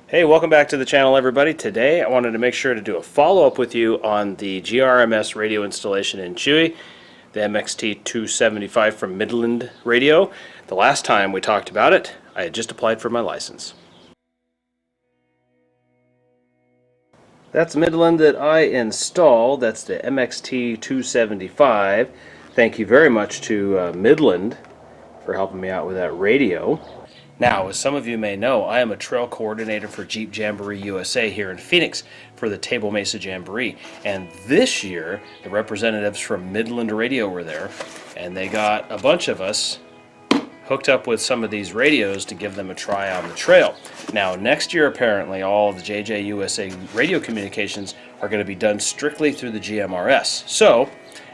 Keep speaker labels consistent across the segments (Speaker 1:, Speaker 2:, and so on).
Speaker 1: Hey, welcome back to the channel, everybody. Today I wanted to make sure to do a follow-up with you on the GMRS radio installation in Chewy, the MXT275 from Midland Radio. The last time we talked about it, I had just applied for my license. That's Midland that I installed. That's the MXT275. Thank you very much to Midland for helping me out with that radio. Now, as some of you may know, I am a trail coordinator for Jeep Jamboree USA here in Phoenix for the Table Mesa Jamboree. And this year, the representatives from Midland Radio were there, and they got a bunch of us hooked up with some of these radios to give them a try on the trail. Now, next year, apparently, all of the JJ USA radio communications are going to be done strictly through the GMRS. So,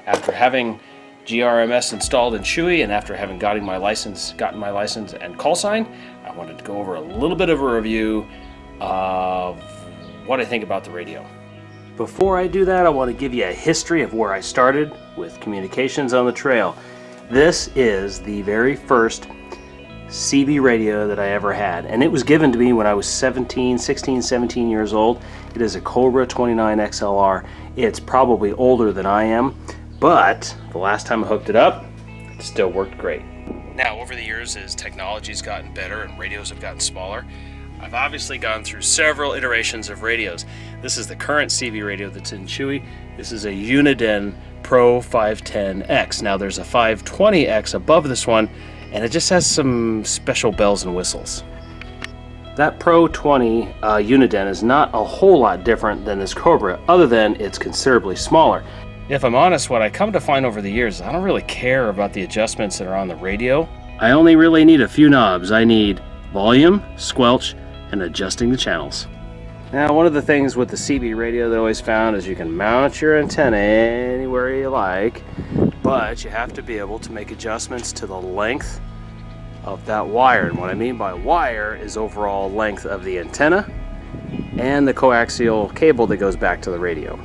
Speaker 1: after having GMRS installed in Chewy, and after having gotten my license and call sign, I wanted to go over a little bit of a review of what I think about the radio. Before I do that, I want to give you a history of where I started with communications on the trail. This is the very first CB radio that I ever had, and it was given to me when I was 16, 17 years old. It is a Cobra 29 XLR. It's probably older than I am, but the last time I hooked it up, it still worked great. Now, over the years, as technology's gotten better and radios have gotten smaller, I've obviously gone through several iterations of radios. This is the current CB radio that's in Chewy. This is a Uniden Pro 510X. Now, there's a 520X above this one, and it just has some special bells and whistles. That Pro 20 Uniden is not a whole lot different than this Cobra, other than it's considerably smaller. If I'm honest, what I come to find over the years is I don't really care about the adjustments that are on the radio. I only really need a few knobs. I need volume, squelch, and adjusting the channels. Now, one of the things with the CB radio that I always found is you can mount your antenna anywhere you like, but you have to be able to make adjustments to the length of that wire. And what I mean by wire is overall length of the antenna and the coaxial cable that goes back to the radio.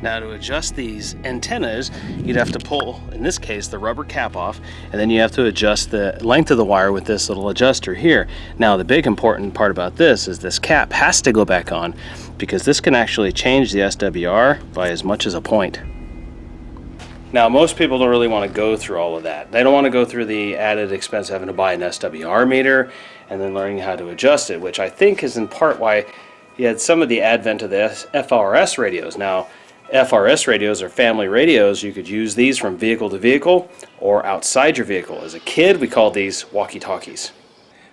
Speaker 1: Now, to adjust these antennas, you'd have to pull, in this case, the rubber cap off, and then you have to adjust the length of the wire with this little adjuster here. Now, the big important part about this is this cap has to go back on, because this can actually change the SWR by as much as a point. Now, most people don't really want to go through all of that. They don't want to go through the added expense of having to buy an SWR meter and then learning how to adjust it, which I think is in part why you had some of the advent of the FRS radios. Now, FRS radios are family radios. You could use these from vehicle to vehicle or outside your vehicle. As a kid, we called these walkie-talkies.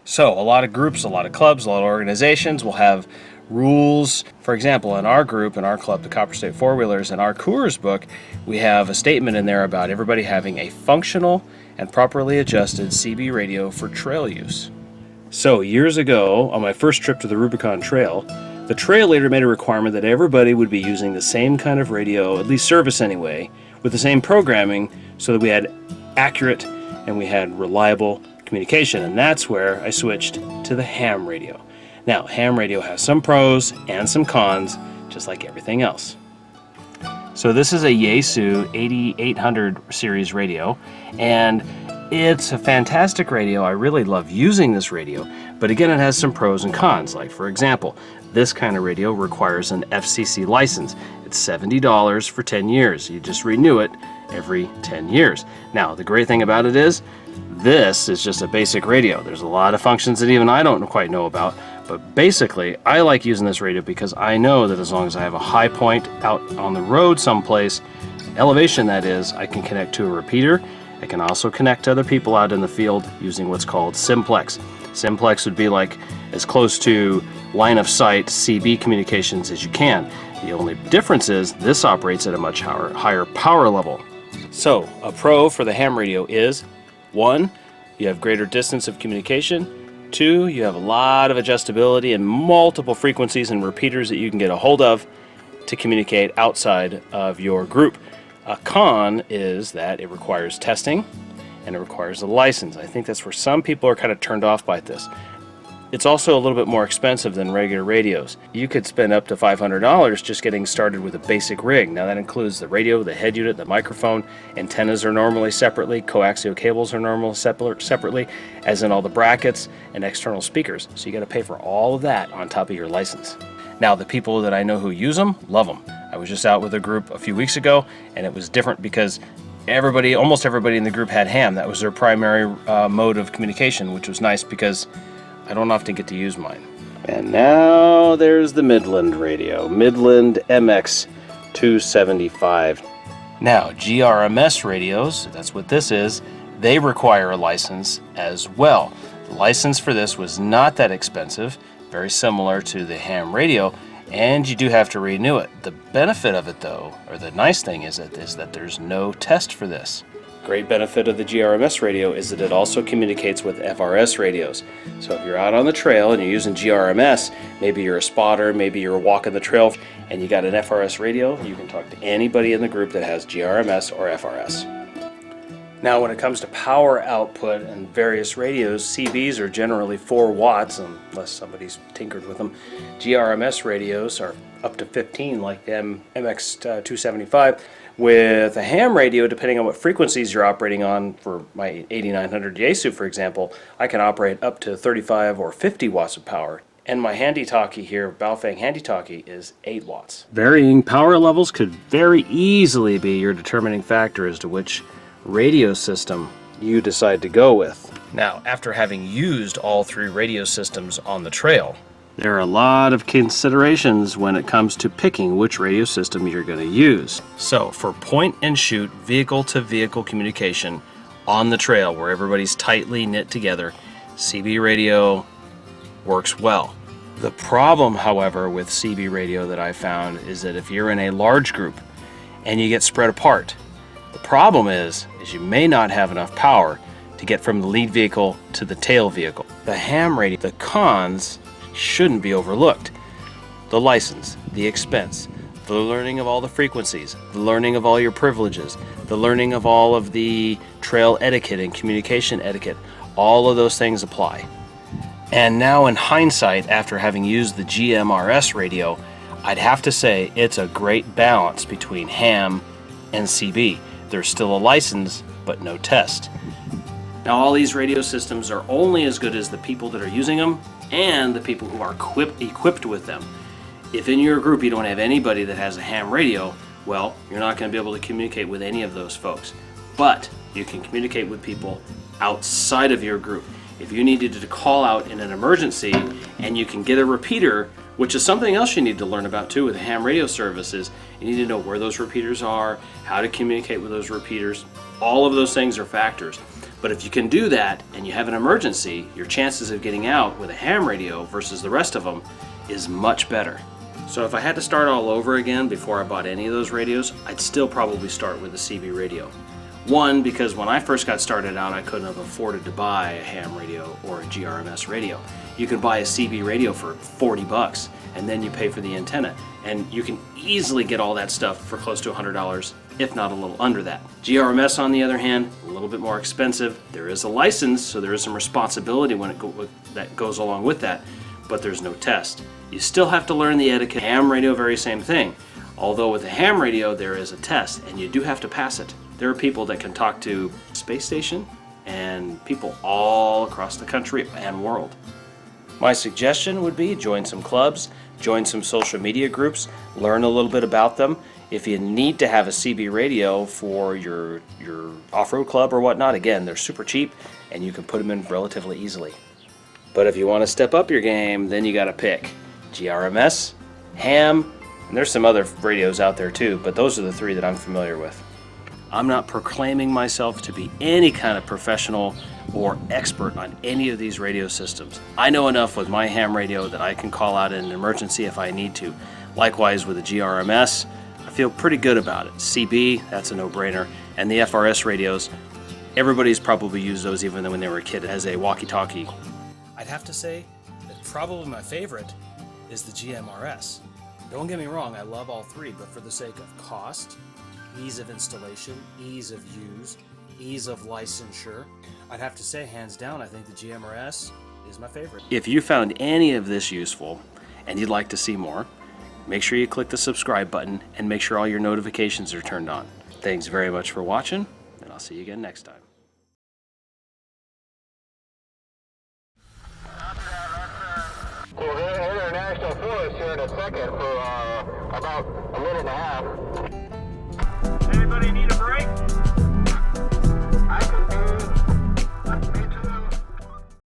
Speaker 1: So a lot of groups, a lot of clubs, a lot of organizations will have rules. For example, in our group, in our club, the Copper State Four-Wheelers, in our Coors book, we have a statement in there about everybody having a functional and properly adjusted CB radio for trail use. So years ago, on my first trip to the Rubicon Trail, the trail leader made a requirement that everybody would be using the same kind of radio, at least service anyway, with the same programming, so that we had accurate and we had reliable communication. And that's where I switched to the ham radio. Now, ham radio has some pros and some cons, just like everything else. So this is a Yaesu 8800 series radio, and it's a fantastic radio. I really love using this radio, but again, it has some pros and cons. Like, for example, this kind of radio requires an FCC license. It's $70 for 10 years. You just renew it every 10 years. Now, the great thing about it is, this is just a basic radio. There's a lot of functions that even I don't quite know about, but basically, I like using this radio because I know that as long as I have a high point out on the road someplace, elevation that is, I can connect to a repeater. I can also connect to other people out in the field using what's called Simplex. Simplex would be like as close to line of sight CB communications as you can. The only difference is this operates at a much higher power level. So, a pro for the ham radio is, 1, you have greater distance of communication. 2, you have a lot of adjustability and multiple frequencies and repeaters that you can get a hold of to communicate outside of your group. A con is that it requires testing and it requires a license. I think that's where some people are kind of turned off by this. It's also a little bit more expensive than regular radios. You could spend up to $500 just getting started with a basic rig. Now that includes the radio, the head unit, the microphone, antennas are normally separately, coaxial cables are normally separately, as in all the brackets and external speakers. So you got to pay for all of that on top of your license. Now the people that I know who use them, love them. I was just out with a group a few weeks ago, and it was different because almost everybody in the group had ham. That was their primary mode of communication, which was nice because I don't often get to use mine. And now there's the Midland radio, Midland MX275. Now, GMRS radios, that's what this is, they require a license as well. The license for this was not that expensive, very similar to the ham radio, and you do have to renew it. The benefit of it though, or the nice thing is that there's no test for this. Great benefit of the GMRS radio is that it also communicates with FRS radios. So if you're out on the trail and you're using GMRS, maybe you're a spotter, maybe you're walking the trail, and you got an FRS radio, you can talk to anybody in the group that has GMRS or FRS. Now when it comes to power output and various radios, CBs are generally 4 watts unless somebody's tinkered with them. GMRS radios are up to 15 like the MX275. With a ham radio, depending on what frequencies you're operating on, for my 8900 Yaesu for example, I can operate up to 35 or 50 watts of power. And my handy-talkie here, Baofeng handy-talkie, is 8 watts. Varying power levels could very easily be your determining factor as to which radio system you decide to go with. Now, after having used all 3 radio systems on the trail, there are a lot of considerations when it comes to picking which radio system you're going to use. So for point and shoot vehicle-to-vehicle communication on the trail where everybody's tightly knit together, CB radio works well. The problem, however, with CB radio that I found is that if you're in a large group and you get spread apart, the problem is you may not have enough power to get from the lead vehicle to the tail vehicle. The ham radio, the cons shouldn't be overlooked. The license, the expense, the learning of all the frequencies, the learning of all your privileges, the learning of all of the trail etiquette and communication etiquette, all of those things apply. And now in hindsight, after having used the GMRS radio, I'd have to say it's a great balance between ham and CB. There's still a license, but no test. Now all these radio systems are only as good as the people that are using them and the people who are equipped with them. If in your group you don't have anybody that has a ham radio, well, you're not going to be able to communicate with any of those folks. But you can communicate with people outside of your group. If you needed to call out in an emergency and you can get a repeater, which is something else you need to learn about too with ham radio services, you need to know where those repeaters are, how to communicate with those repeaters. All of those things are factors. But if you can do that and you have an emergency, your chances of getting out with a ham radio versus the rest of them is much better. So if I had to start all over again before I bought any of those radios, I'd still probably start with the CB radio. One, because when I first got started out, I couldn't have afforded to buy a ham radio or a GMRS radio. You can buy a CB radio for 40 bucks and then you pay for the antenna. And you can easily get all that stuff for close to $100, if not a little under that. GMRS, on the other hand, a little bit more expensive. There is a license, so there is some responsibility that goes along with that, but there's no test. You still have to learn the etiquette. Ham radio, very same thing. Although with the ham radio, there is a test, and you do have to pass it. There are people that can talk to space station and people all across the country and world. My suggestion would be join some clubs, join some social media groups, learn a little bit about them. If you need to have a CB radio for your off-road club or whatnot, again, they're super cheap and you can put them in relatively easily. But if you want to step up your game, then you got to pick GMRS, ham, and there's some other radios out there too, but those are the 3 that I'm familiar with. I'm not proclaiming myself to be any kind of professional or expert on any of these radio systems. I know enough with my ham radio that I can call out in an emergency if I need to. Likewise with the GMRS, I feel pretty good about it. CB, that's a no-brainer. And the FRS radios, everybody's probably used those even when they were a kid as a walkie-talkie. I'd have to say that probably my favorite is the GMRS. Don't get me wrong, I love all 3, but for the sake of cost, ease of installation, ease of use, ease of licensure, I'd have to say hands down I think the GMRS is my favorite. If you found any of this useful and you'd like to see more, make sure you click the subscribe button and make sure all your notifications are turned on. Thanks very much for watching, and I'll see you again next time.
Speaker 2: We're going to enter National Forest here in a second for about a minute and a half.